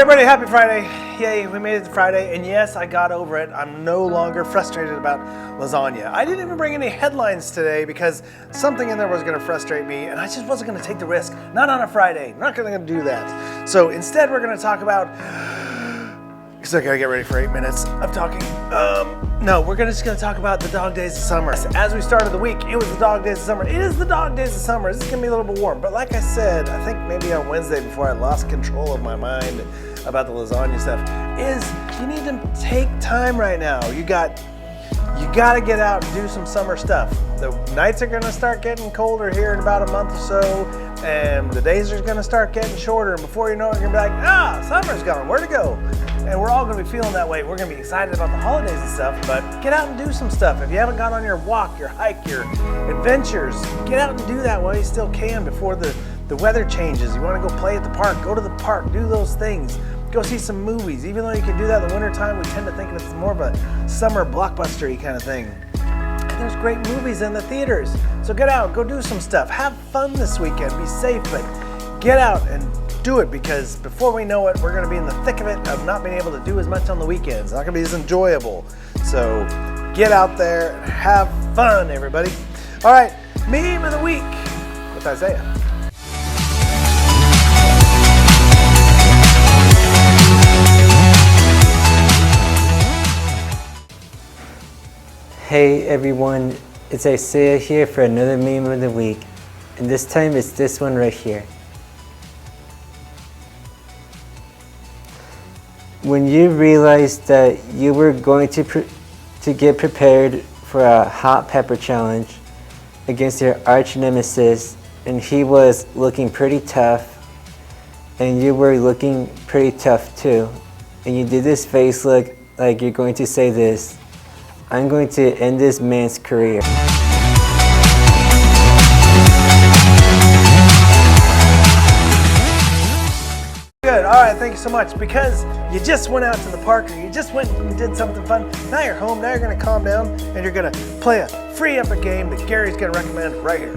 everybody, happy Friday. Yay, we made it to Friday, and yes, I got over it. I'm no longer frustrated about lasagna. I didn't even bring any headlines today because something in there was going to frustrate me, and I just wasn't going to take the risk. Not on a Friday. Not going to do that. So instead, we're going to talk about... Because I got to get ready for 8 minutes of talking. No, we're just going to talk about the dog days of summer. As we started the week, it was the dog days of summer. It is the dog days of summer. This is going to be a little bit warm. But like I said, I think maybe on Wednesday before I lost control of my mind about the lasagna stuff, is you need to take time right now. You got to get out and do some summer stuff. The nights are going to start getting colder here in about a month or so, and the days are going to start getting shorter. And before you know it, you're going to be like, summer's gone, where'd it go? And we're all going to be feeling that way. We're going to be excited about the holidays and stuff, but get out and do some stuff. If you haven't gone on your walk, your hike, your adventures, get out and do that while you still can before the weather changes. You want to go play at the park, go to the park, do those things. Go see some movies. Even though you can do that in the wintertime, we tend to think of it as more of a summer blockbuster-y kind of thing. And there's great movies in the theaters. So get out, go do some stuff. Have fun this weekend. Be safe, but get out and do it, because before we know it, we're going to be in the thick of it of not being able to do as much on the weekends. It's not going to be as enjoyable. So get out there and have fun, everybody. All right, meme of the week with Isaiah. Hey everyone, it's Isaiah here for another meme of the week, and this time it's this one right here. When you realized that you were going to get prepared for a hot pepper challenge against your arch nemesis, and he was looking pretty tough, and you were looking pretty tough too, and you did this face look like you're going to say this: I'm going to end this man's career. Good, all right, thank you so much. Because you just went out to the park, or you just went and did something fun, now you're home, now you're gonna calm down, and you're gonna play a free epic game that Gary's gonna recommend right here.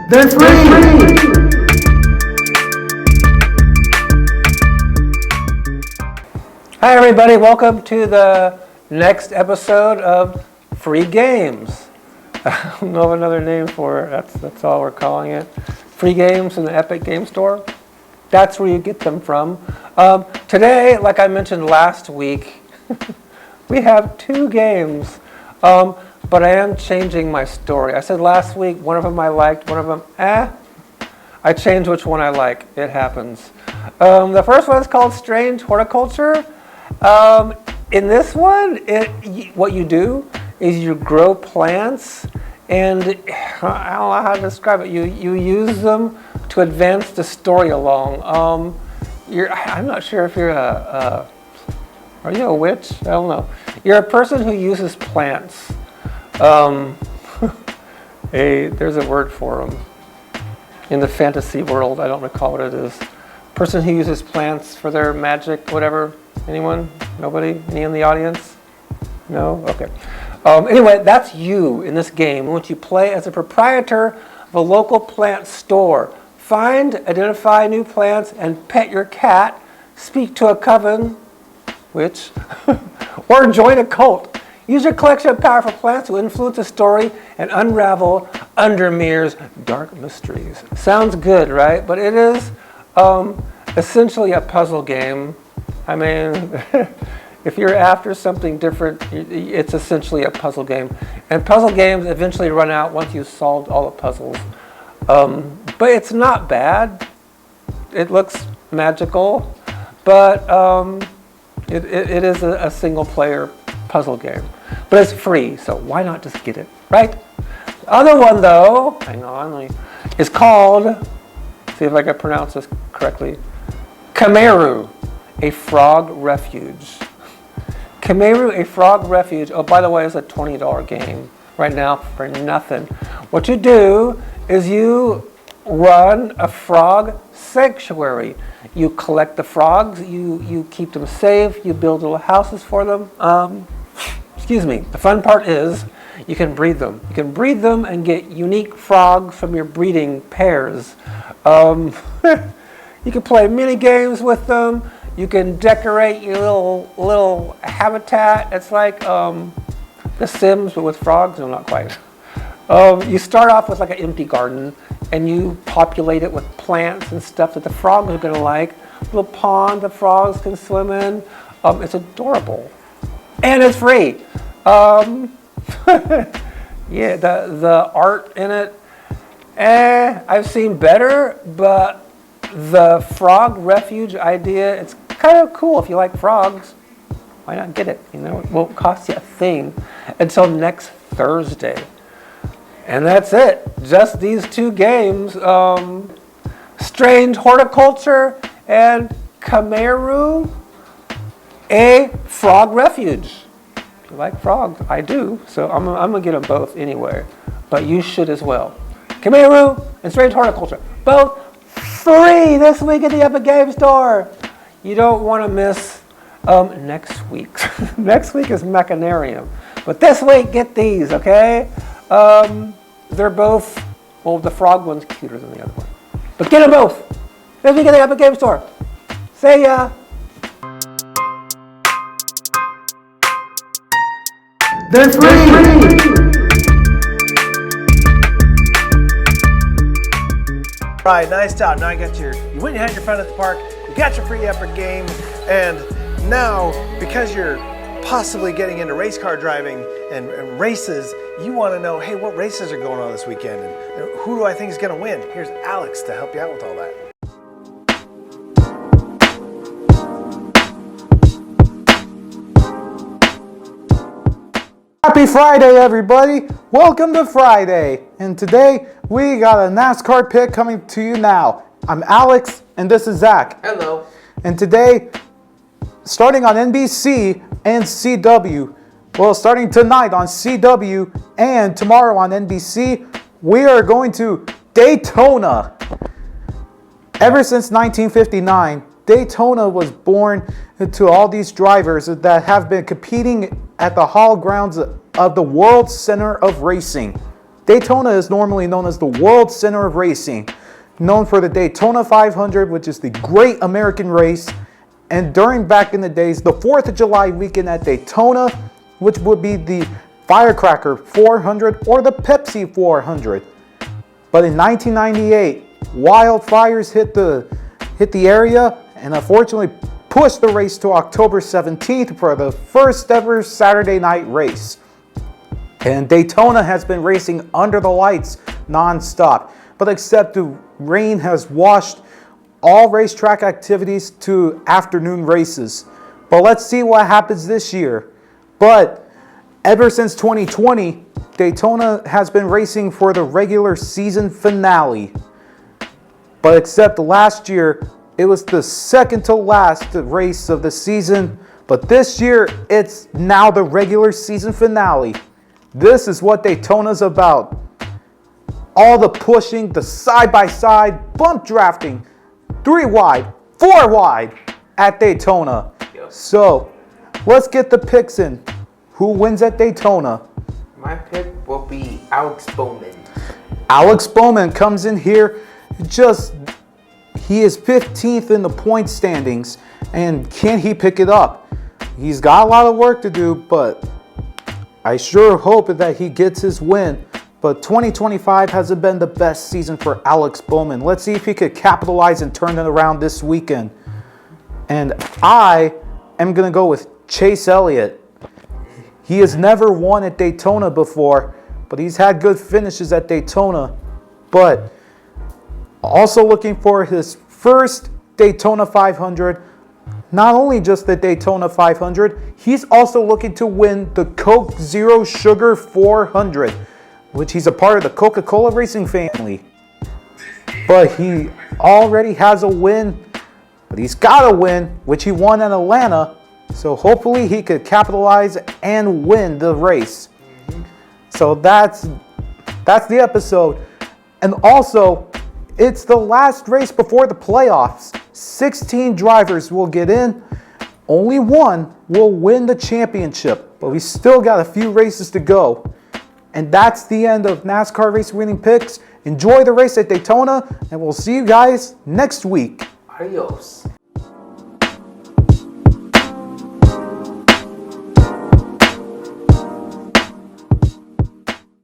They're free! Hi everybody, welcome to the next episode of Free Games. I don't know of another name for it, that's all we're calling it. Free Games in the Epic Game Store. That's where you get them from. Today, like I mentioned last week, we have 2 games, but I am changing my story. I said last week one of them I liked, one of them I changed which one I like. It happens. The first one is called Strange Horticulture. In this one, what you do is you grow plants, and I don't know how to describe it. You use them to advance the story along. I'm not sure if you're are you a witch? I don't know. You're a person who uses plants. There's a word for them in the fantasy world. I don't recall what it is. Person who uses plants for their magic, whatever. Anyone? Nobody? Any in the audience? No? Okay. Anyway, that's you in this game, in which you play as a proprietor of a local plant store. Find, identify new plants, and pet your cat. Speak to a coven, witch, or join a cult. Use your collection of powerful plants to influence a story and unravel Undermere's dark mysteries. Sounds good, right? But it is essentially a puzzle game. I mean, if you're after something different, it's essentially a puzzle game. And puzzle games eventually run out once you've solved all the puzzles. But it's not bad. It looks magical, but it is a single player puzzle game. But it's free, so why not just get it, right? The other one though, hang on, is called, see if I can pronounce this correctly, Kameru, a frog refuge. Kameru, a frog refuge. Oh, by the way, it's a $20 game right now for nothing. What you do is you run a frog sanctuary. You collect the frogs, you keep them safe, you build little houses for them. The fun part is you can breed them. You can breed them and get unique frogs from your breeding pairs. You can play mini games with them. You can decorate your little habitat. It's like The Sims, but with frogs. No, not quite. You start off with like an empty garden, and you populate it with plants and stuff that the frogs are going to like. Little pond the frogs can swim in. It's adorable, and it's free. Yeah, the art in it, I've seen better, but the frog refuge idea, it's kind of cool. If you like frogs, why not get it? You know, it won't cost you a thing until next Thursday. And that's it. Just these two games, Strange Horticulture and Kameru, a frog refuge. If you like frogs, I do, so I'm gonna get them both anyway, but you should as well. Kameru and Strange Horticulture, both free this week at the Epic Game Store. You don't want to miss next week. Next week is Mechanarium, but this week get these, okay? They're both, well, the frog one's cuter than the other one, but get them both this week at the Epic Game Store. See ya. They're free! Right, nice job. Now you went and had your fun at the park, you got your free Epic game, and now, because you're possibly getting into race car driving and races, you want to know, hey, what races are going on this weekend, and who do I think is going to win? Here's Alex to help you out with all that. Happy Friday, everybody! Welcome to Friday, and today we got a NASCAR pick coming to you now. I'm Alex, and this is Zach. Hello. And today, starting on NBC and CW, well, starting tonight on CW and tomorrow on NBC, we are going to Daytona. Ever since 1959, Daytona was born to all these drivers that have been competing at the hall grounds of the World Center of Racing. Daytona is normally known as the World Center of Racing, known for the Daytona 500, which is the great American race, and back in the days, the 4th of July weekend at Daytona, which would be the Firecracker 400 or the Pepsi 400. But in 1998, wildfires hit the area and unfortunately pushed the race to October 17th for the first ever Saturday night race. And Daytona has been racing under the lights non-stop, but except the rain has washed all racetrack activities to afternoon races. But let's see what happens this year. But ever since 2020, Daytona has been racing for the regular season finale. But except last year, it was the second to last race of the season. But this year, it's now the regular season finale. This is what Daytona's about. All the pushing, the side-by-side, bump drafting, 3 wide, 4 wide at Daytona. Yep. So, let's get the picks in. Who wins at Daytona? My pick will be Alex Bowman. Alex Bowman comes in here, he is 15th in the point standings, and can he pick it up? He's got a lot of work to do, but I sure hope that he gets his win. But 2025 hasn't been the best season for Alex Bowman. Let's see if he could capitalize and turn it around this weekend. And I am going to go with Chase Elliott. He has never won at Daytona before, but he's had good finishes at Daytona. But also looking for his first Daytona 500. Not only just the Daytona 500, he's also looking to win the Coke Zero Sugar 400, which he's a part of the Coca-Cola racing family. But he already has a win, but he's got a win, which he won in Atlanta. So hopefully he could capitalize and win the race. So that's the episode. And also, it's the last race before the playoffs. 16 drivers will get in. Only one will win the championship, but we still got a few races to go. And that's the end of NASCAR Race Winning Picks. Enjoy the race at Daytona, and we'll see you guys next week. Adios.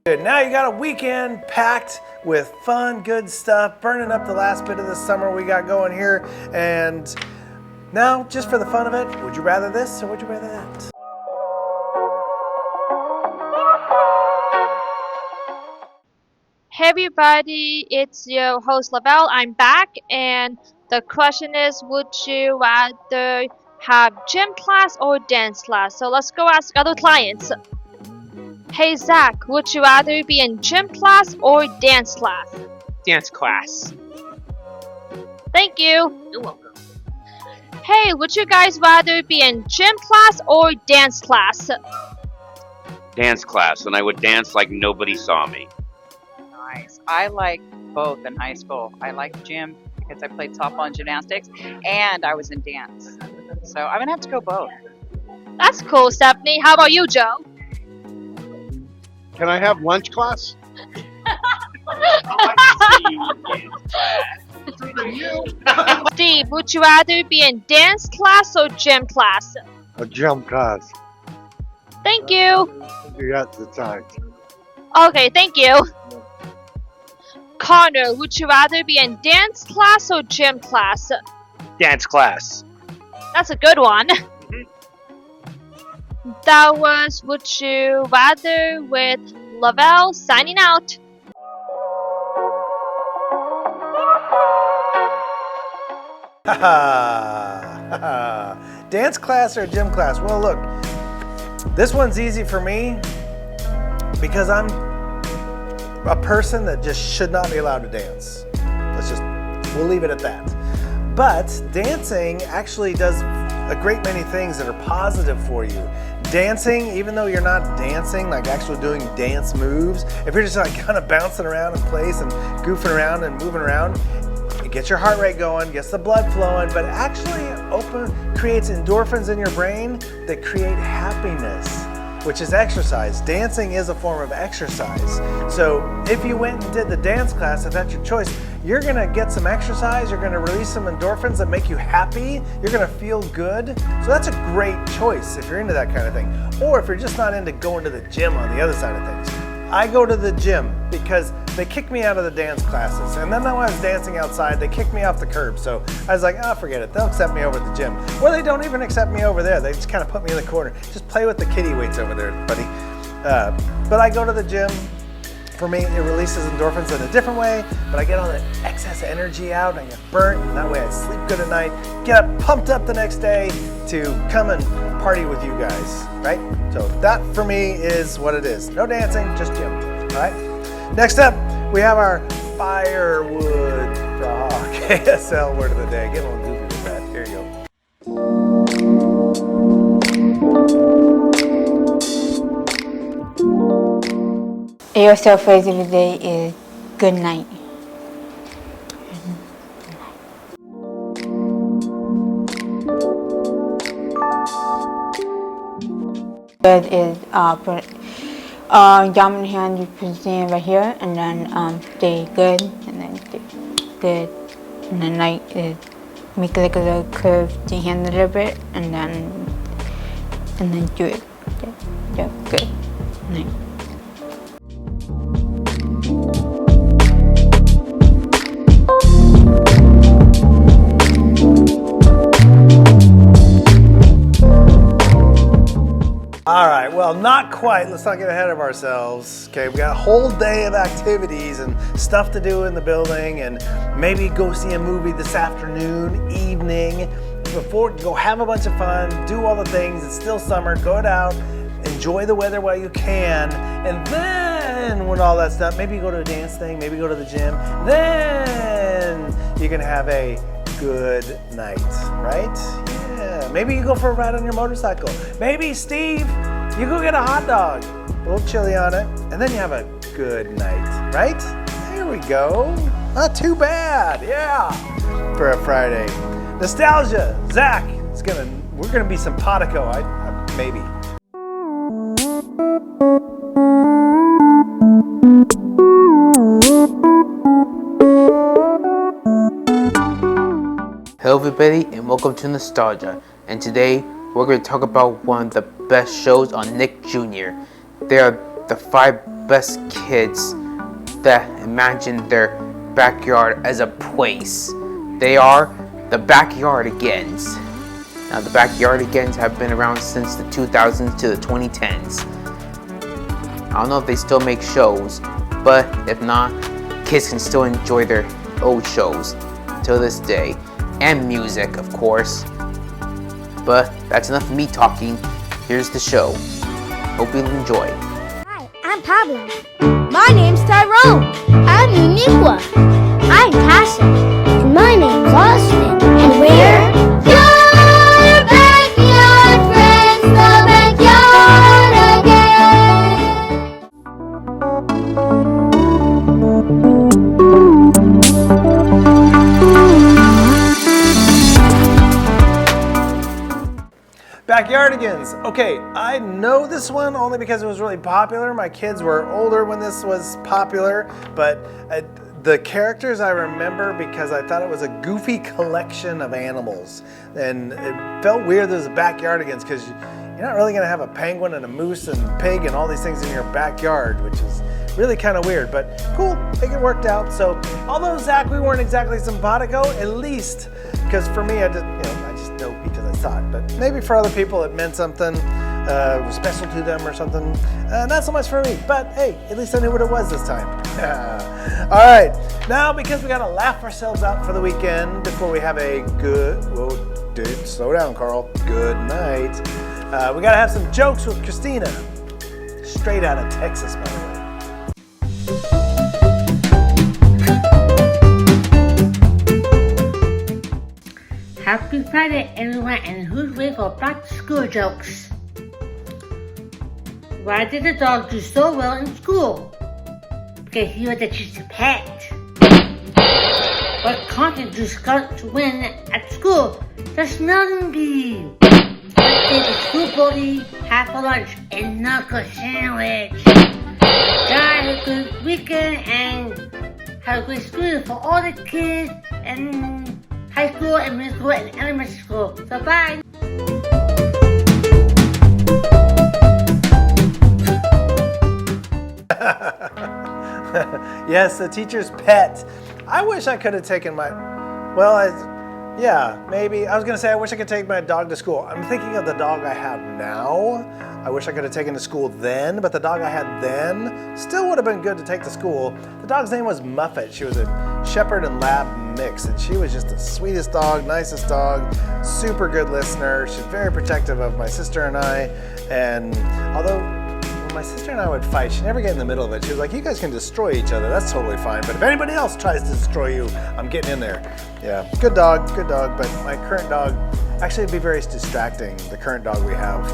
Good. Now you got a weekend packed with fun, good stuff, burning up the last bit of the summer we got going here. And now, just for the fun of it, would you rather this or would you rather that? Hey everybody, it's your host Lavelle. I'm back, and the question is, would you rather have gym class or dance class? So let's go ask other clients. Hey Zach, would you rather be in gym class or dance class? Dance class. Thank you. You're welcome. Hey, would you guys rather be in gym class or dance class? Dance class, and I would dance like nobody saw me. Nice. I like both in high school. I liked gym because I played softball and gymnastics, and I was in dance. So I'm gonna have to go both. That's cool, Stephanie. How about you, Joe? Can I have lunch class? Steve, would you rather be in dance class or gym class? A gym class. Thank you. You got the time. Okay, thank you. Connor, would you rather be in dance class or gym class? Dance class. That's a good one. That was Would You Rather with Lavelle signing out. Dance class or gym class? Well, look, this one's easy for me because I'm a person that just should not be allowed to dance. We'll leave it at that. But dancing actually does a great many things that are positive for you. Dancing, even though you're not dancing, like actually doing dance moves, if you're just like kind of bouncing around in place and goofing around and moving around, it gets your heart rate going, gets the blood flowing, but actually creates endorphins in your brain that create happiness, which is exercise. Dancing is a form of exercise. So if you went and did the dance class, if that's your choice, you're gonna get some exercise, you're gonna release some endorphins that make you happy, you're gonna feel good. So that's a great choice if you're into that kind of thing. Or if you're just not into going to the gym on the other side of things. I go to the gym because they kicked me out of the dance classes. And then when I was dancing outside, they kicked me off the curb. So I was like, oh, forget it. They'll accept me over at the gym. Or they don't even accept me over there. They just kind of put me in the corner. Just play with the kiddie weights over there, buddy. But I go to the gym. For me, it releases endorphins in a different way, but I get all the excess energy out, and I get burnt, and that way I sleep good at night, get up, pumped up the next day to come and party with you guys, right? So that for me is what it is. No dancing, just gym, all right? Next up, we have our firewood frog KSL word of the day. Get a little goofy with that. Here you go. ASL phrase of the day is good night. Good is dominant hand, you position right here, and then stay good, and then stay good. And then night is make like a little curve to your hand a little bit, and then do it. Yeah, good. Night. All right, well, not quite. Let's not get ahead of ourselves. Okay, we got a whole day of activities and stuff to do in the building, and maybe go see a movie this afternoon, evening. Before, go have a bunch of fun, do all the things. It's still summer. Go out, enjoy the weather while you can, and then when all that's done, maybe go to a dance thing, maybe go to the gym. Then you can have a good night, right? Yeah, maybe you go for a ride on your motorcycle. Maybe, Steve, you go get a hot dog, a little chili on it, and then you have a good night, right? There we go. Not too bad, yeah, for a Friday. Nostalgia, Zach, we're gonna be simpatico, maybe. everybody, and welcome to Nostalgia. And today we're going to talk about one of the best shows on Nick Jr. They are the 5 best kids that imagine their backyard as a place. They are the Backyardigans. Now, the Backyardigans have been around since the 2000s to the 2010s. I don't know if they still make shows, but if not, kids can still enjoy their old shows till this day, and music, of course. But that's enough of me talking. Here's the show. Hope you'll enjoy. Hi, I'm Pablo. My name's Tyrone. I'm Uniqua. I'm Tasha. And my name's Austin. And we're your backyard friends, the Backyardigans. Okay, I know this one only because it was really popular. My kids were older when this was popular, but the characters I remember because I thought it was a goofy collection of animals. And it felt weird there's a Backyardigans because you're not really gonna have a penguin and a moose and pig and all these things in your backyard, which is really kind of weird, but cool, I think it worked out. So although Zach, we weren't exactly simpatico, at least, because for me, I just know because I saw it, but maybe for other people it meant something, was special to them or something. Not so much for me, but hey, at least I knew what it was this time. All right, now because we gotta laugh ourselves out for the weekend before we have a good, whoa, dude, slow down, Carl, good night. We gotta have some jokes with Christina, straight out of Texas, by the way. Happy Friday, everyone, and who's ready for back to school jokes? Why did the dog do so well in school? Because he was the teacher's pet. What content do skunks win at school? The smelling bee. What did the school bully have for lunch? A knuckle sandwich. Guys, have a good weekend and have a great school for all the kids and high school and middle school and elementary school. So bye. Yes, the teacher's pet. I wish I could have taken my, maybe. I was gonna say I wish I could take my dog to school. I'm thinking of the dog I have now. I wish I could have taken to school then, but the dog I had then still would have been good to take to school. The dog's name was Muffet. She was a shepherd and lab mix, and she was just the sweetest dog, nicest dog, super good listener. She's very protective of my sister and I, and although when my sister and I would fight, she'd never get in the middle of it. She was like, you guys can destroy each other, that's totally fine, but if anybody else tries to destroy you, I'm getting in there. Yeah, good dog, but my current dog, actually it'd be very distracting, the current dog we have.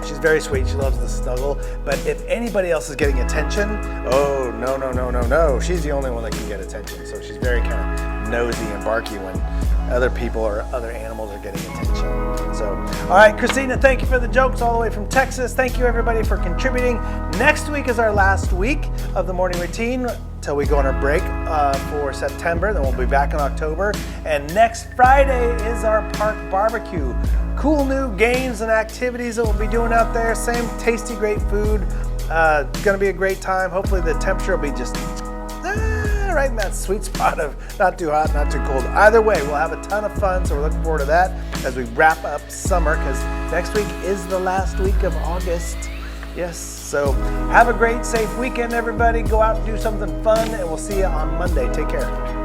She's very sweet, she loves to snuggle, but if anybody else is getting attention, oh, no, she's the only one that can get attention, so she's very kind of nosy and barky when other people or other animals are getting attention. So, all right, Christina, thank you for the jokes all the way from Texas. Thank you everybody for contributing. Next week is our last week of the morning routine till we go on our break for September. Then we'll be back in October. And next Friday is our park barbecue. Cool new games and activities that we'll be doing out there. Same tasty, great food. It's gonna be a great time. Hopefully the temperature will be just right in that sweet spot of not too hot, not too cold. Either way, we'll have a ton of fun, so we're looking forward to that as we wrap up summer, because next week is the last week of August. Yes, so have a great, safe weekend, everybody. Go out and do something fun, and we'll see you on Monday. Take care.